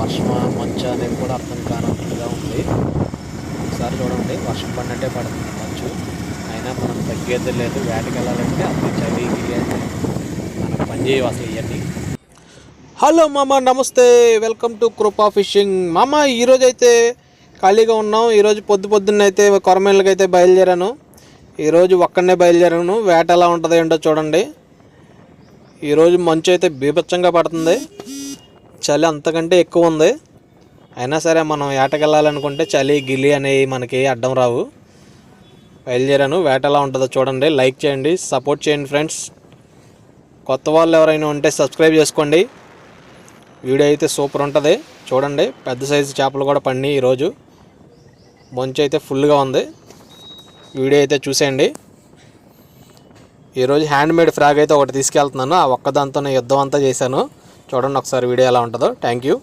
వర్షమా మంచు అనేది కూడా అర్థం కానట్టుగా ఉంది. ఒకసారి చూడండి, వర్షం పడినట్టే పడుతుంది మంచు, అయినా మనం తగ్గేది లేదు. వేటకి వెళ్ళాలంటే అప్పుడు చలి గిలి అంటే మనకు పని చేయవు అసలు ఇవన్నీ. హలో మామ, నమస్తే, వెల్కమ్ టు కృపా ఫిషింగ్. మామ ఈరోజు అయితే ఖాళీగా ఉన్నాం. ఈరోజు పొద్దున్న అయితే కొరమేళ్ళకి అయితే బయలుదేరాను. ఈరోజు ఒక్కడనే బయలుదేరాను. వేట ఎలా ఉంటుందో ఏంటో చూడండి. ఈరోజు మంచు అయితే బీభత్సంగా పడుతుంది, చలి అంతకంటే ఎక్కువ ఉంది. అయినా సరే మనం వేటకి వెళ్ళాలనుకుంటే చలి గిలి అనేవి మనకి అడ్డం రావు. బయలుదేరాను. వేట ఎలా ఉంటుందో చూడండి. లైక్ చేయండి, సపోర్ట్ చేయండి ఫ్రెండ్స్. కొత్త వాళ్ళు ఎవరైనా ఉంటే సబ్స్క్రైబ్ చేసుకోండి. వీడియో అయితే సూపర్ ఉంటుంది చూడండి. పెద్ద సైజు చేపలు కూడా పడినాయి ఈరోజు. మంచు అయితే ఫుల్గా ఉంది. వీడియో అయితే చూసేయండి. ఈరోజు హ్యాండ్మేడ్ ఫ్రాగ్ అయితే ఒకటి తీసుకెళ్తున్నాను. ఆ ఒక్కదాంతోనే యుద్ధం అంతా చేశాను. చూడండి ఒకసారి వీడియో ఎలా ఉంటుందో. Thank you.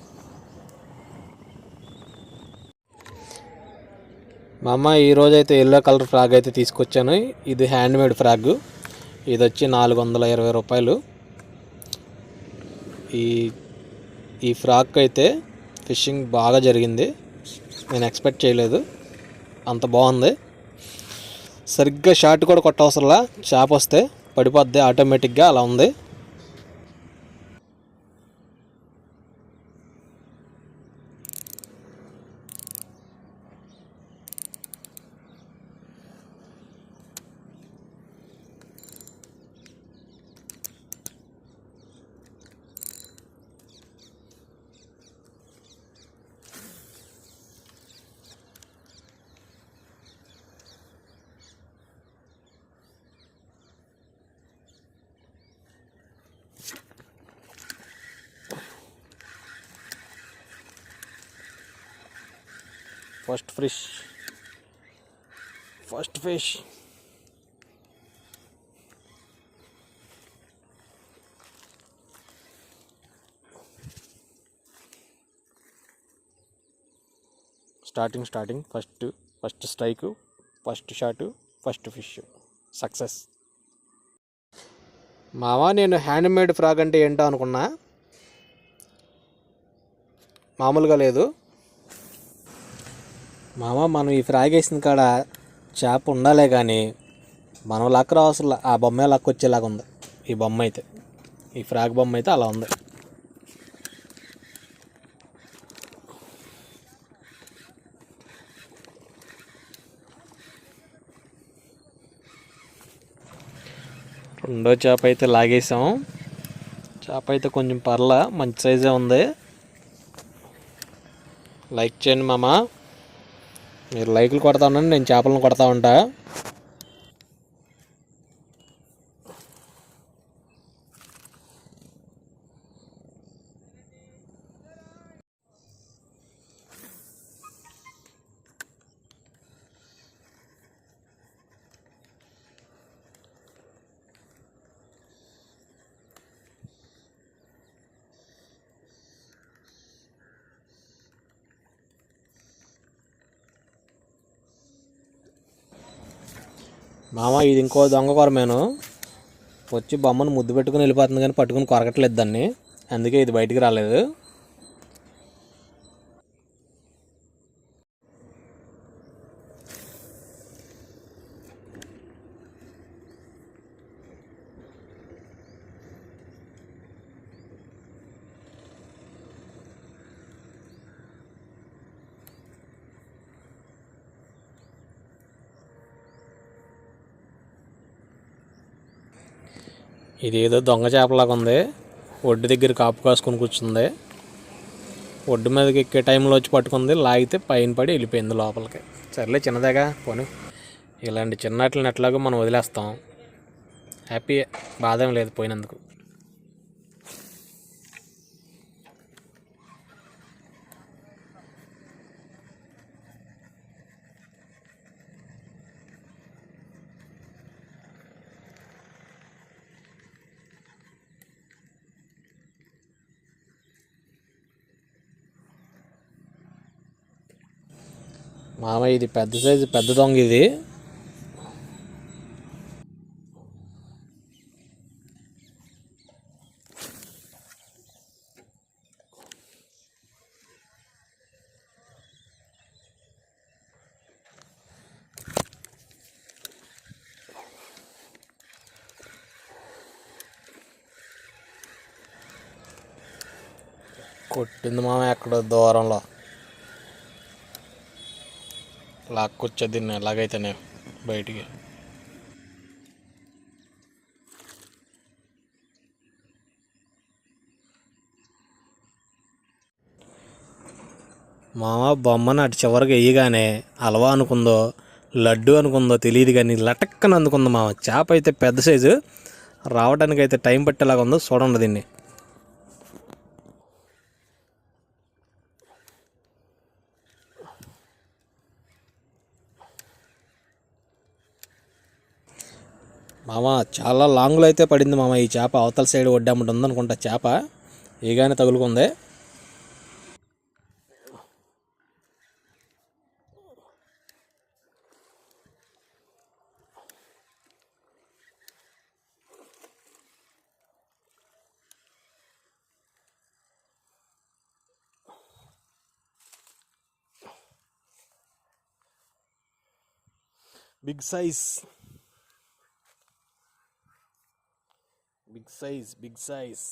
మా అమ్మ ఈరోజు అయితే ఎల్లో కలర్ ఫ్రాగ్ అయితే తీసుకొచ్చాను. ఇది హ్యాండ్మేడ్ ఫ్రాగ్. ఇది వచ్చి 420 రూపాయలు. ఈ ఫ్రాక్ అయితే ఫిషింగ్ బాగా జరిగింది. నేను ఎక్స్పెక్ట్ చేయలేదు, అంత బాగుంది. సరిగ్గా షాట్ కూడా కొట్టవసరంలా, చేప వస్తే పడిపోద్ది ఆటోమేటిక్గా, అలా ఉంది. First fish. Starting first strike, first shot, first fish, success. మావా నేను హ్యాండ్మేడ్ ఫ్రాగ్ అంటే ఏంటో అనుకున్నా, మామూలుగా లేదు మామ. మనం ఈ ఫ్రాగ్ వేసిన కాడ చేప ఉండాలే కానీ మనం లక్ రావసరం, ఆ బొమ్మే లక్ వచ్చేలాగా ఉంది. ఈ బొమ్మ అయితే, ఈ ఫ్రాగ్ బొమ్మ అయితే అలా ఉంది. రెండో చేప అయితే లాగేసాం. చేప అయితే కొంచెం పర్లా, మంచి సైజే ఉంది. లైక్ చేయండి మామ. మీరు లైకులు కొడతా ఉన్నాను, నేను చేపలను కొడతా ఉంటా. మామ ఇది ఇంకో దొంగ కొరమేను, వచ్చి బొమ్మను ముద్దు పెట్టుకుని వెళ్ళిపోతుంది కానీ పట్టుకుని కొరకట్లేదు దాన్ని, అందుకే ఇది బయటికి రాలేదు. ఇది ఏదో దొంగ చేపలాగా ఉంది. ఒడ్డు దగ్గర కాపు కాసుకొని కూర్చుంది. ఒడ్డు మీదకి ఎక్కే టైంలో వచ్చి పట్టుకుంది, లాగితే పైన పడి వెళ్ళిపోయింది లోపలికి. సర్లే చిన్నదేగా పోనీ, ఇలాంటి చిన్నట్లని ఎట్లాగో మనం వదిలేస్తాం. హ్యాపీ, బాధ ఏం లేదు పోయినందుకు. మామ ఇది పెద్ద సైజు, పెద్ద దొంగ ఇది. కొట్టింది మామ ఎక్కడ దూరంలో లాక్కొచ్చే దీన్ని ఎలాగైతేనే బయటికి. మామ బొమ్మను అటు చివరికి వేయగానే హల్వా అనుకుందో లడ్డు అనుకుందో తెలియదు కానీ లటక్కన అందుకుంది మామ. చేప అయితే పెద్ద సైజు, రావడానికి అయితే టైం పట్టేలాగా ఉందో చూడండి దీన్ని. మామ చాలా లాంగ్లో అయితే పడింది మామ ఈ చేప. అవతల సైడ్ ఒడ్డమ్మటి ఉందనుకుంటా చేప, ఏగానే తగులుకుంది. Big size, big size, big size.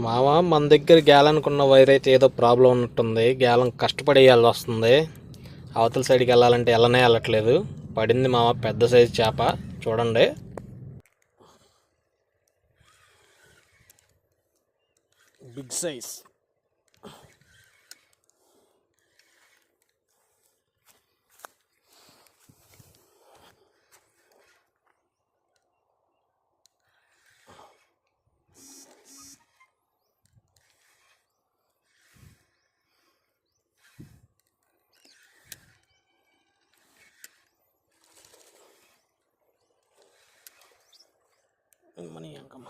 మామ మన దగ్గర గ్యాలన్కున్న వైర్ అయితే ఏదో ప్రాబ్లం ఉన్నట్టుంది. గ్యాలన్ కష్టపడి వేయాల్సి వస్తుంది. అవతల సైడ్కి వెళ్ళాలంటే వెళ్ళట్లేదు. పడింది మామ పెద్ద సైజు చేప చూడండి. Big size. మనీ అంకమ్మ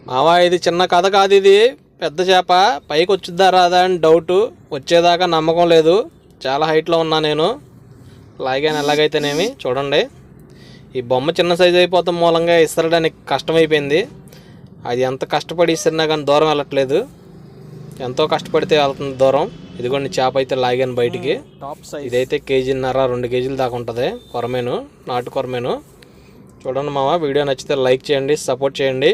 మావా, ఇది చిన్న కథ కాదు, ఇది పెద్ద చేప. పైకి వచ్చిద్దా రాదా అని డౌటు, వచ్చేదాకా నమ్మకం లేదు. చాలా హైట్లో ఉన్నా నేను. లాగాను ఎలాగైతేనేమి చూడండి. ఈ బొమ్మ చిన్న సైజు అయిపోతాం మూలంగా ఇసరడానికి కష్టమైపోయింది. అది ఎంత కష్టపడి ఇసిరినా కానీ దూరం వెళ్ళట్లేదు. ఎంతో కష్టపడితే వెళ్తుంది దూరం. ఇదిగోండి చేప అయితే లాగాను బయటికి. ఇదైతే 1.5 కేజీన్నర 2 కేజీలు దాకా ఉంటుంది. కొరమేను, నాటు కొరమేను. చూడండి మామ, వీడియో నచ్చితే లైక్ చేయండి, సపోర్ట్ చేయండి.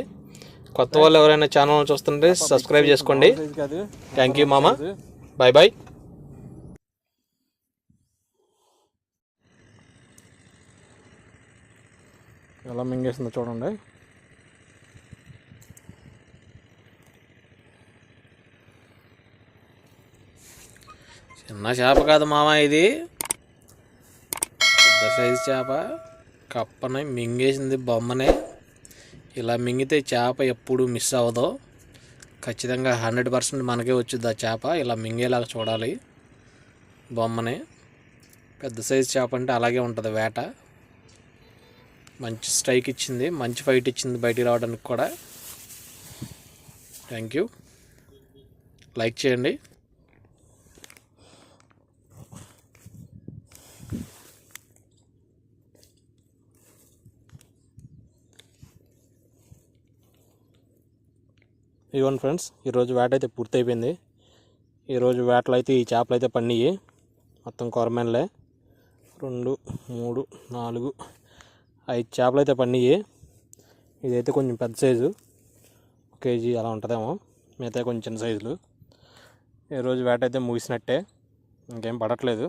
కొత్త వాళ్ళు ఎవరైనా ఛానల్ చూస్తుంటే సబ్స్క్రైబ్ చేసుకోండి. థ్యాంక్ యూ మామ, బాయ్ బాయ్. ఎలా మింగేసిందో చూడండి. చిన్న చేప కాదు మామ, ఇది పెద్ద సైజు చేప. కప్పని మింగేసింది బొమ్మనే. ఇలా మింగితే చేప ఎప్పుడు మిస్ అవ్వదు. ఖచ్చితంగా 100% మనకే వచ్చింది ఆ చేప. ఇలా మింగేలాగా చూడాలి బొమ్మనే. పెద్ద సైజు చేప అంటే అలాగే ఉంటుంది వేట. మంచి స్ట్రైక్ ఇచ్చింది, మంచి ఫైట్ ఇచ్చింది బయటికి రావడానికి కూడా. థ్యాంక్ యూ, లైక్ చేయండి. ఇవ్వండి ఫ్రెండ్స్, ఈరోజు వేట అయితే పూర్తయిపోయింది. ఈరోజు వేటలు అయితే ఈ చేపలు అయితే పడినాయి. మొత్తం కొరమేన్లే 2, 3, 4, 5 చేపలు అయితే పడినాయి. ఇదైతే కొంచెం పెద్ద సైజు, 1 కేజీ అలా ఉంటుందేమో. మిగతా కొంచెం చిన్న సైజులు. ఈరోజు వేట అయితే ముగిసినట్టే, ఇంకేం పడట్లేదు.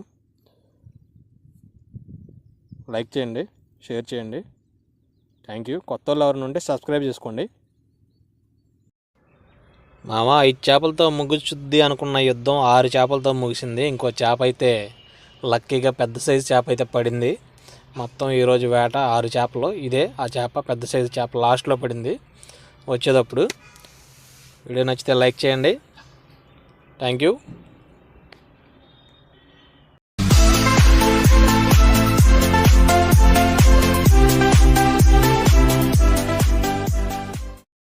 లైక్ చేయండి, షేర్ చేయండి. Thank you. కొత్త వాళ్ళు ఎవరైనా ఉంటే సబ్స్క్రైబ్ చేసుకోండి. మామ 5 చేపలతో ముగుచుద్ది అనుకున్న యుద్ధం 6 చేపలతో ముగిసింది. ఇంకో చేప అయితే లక్కీగా పెద్ద సైజు చేప అయితే పడింది. మొత్తం ఈరోజు వేట 6 చేపలు. ఇదే ఆ చేప, పెద్ద సైజు చేప లాస్ట్లో పడింది వచ్చేటప్పుడు. వీడియో నచ్చితే లైక్ చేయండి. Thank you.